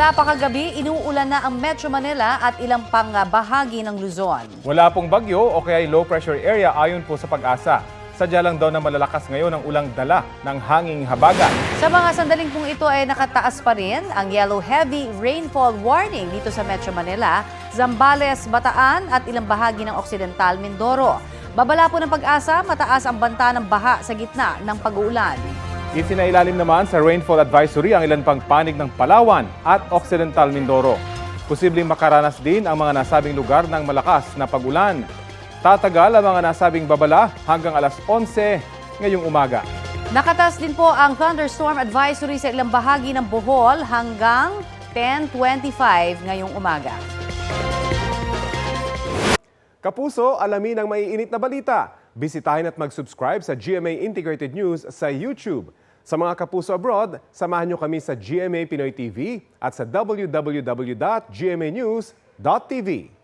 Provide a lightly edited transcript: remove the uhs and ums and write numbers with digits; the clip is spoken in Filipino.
Mula pa kagabi, inuulan na ang Metro Manila at ilang pang bahagi ng Luzon. Wala pong bagyo o kaya low pressure area ayon po sa Pag-asa. Sadya lang daw na malalakas ngayon ang ulang dala ng hanging habagat. Sa mga sandaling pong ito ay nakataas pa rin ang yellow heavy rainfall warning dito sa Metro Manila, Zambales, Bataan at ilang bahagi ng Occidental Mindoro. Babala po ng Pag-asa, mataas ang banta ng baha sa gitna ng pag-uulan. Isinailalim naman sa rainfall advisory ang ilan pang panig ng Palawan at Occidental Mindoro. Posibleng makaranas din ang mga nasabing lugar ng malakas na pag-ulan. Tatagal ang mga nasabing babala hanggang alas 11 ngayong umaga. Nakatas din po ang thunderstorm advisory sa ilang bahagi ng Bohol hanggang 10:25 ngayong umaga. Kapuso, alamin ang maiinit na balita. Bisitahin at mag-subscribe sa GMA Integrated News sa YouTube. Sa mga kapuso abroad, samahan nyo kami sa GMA Pinoy TV at sa www.gmanews.tv.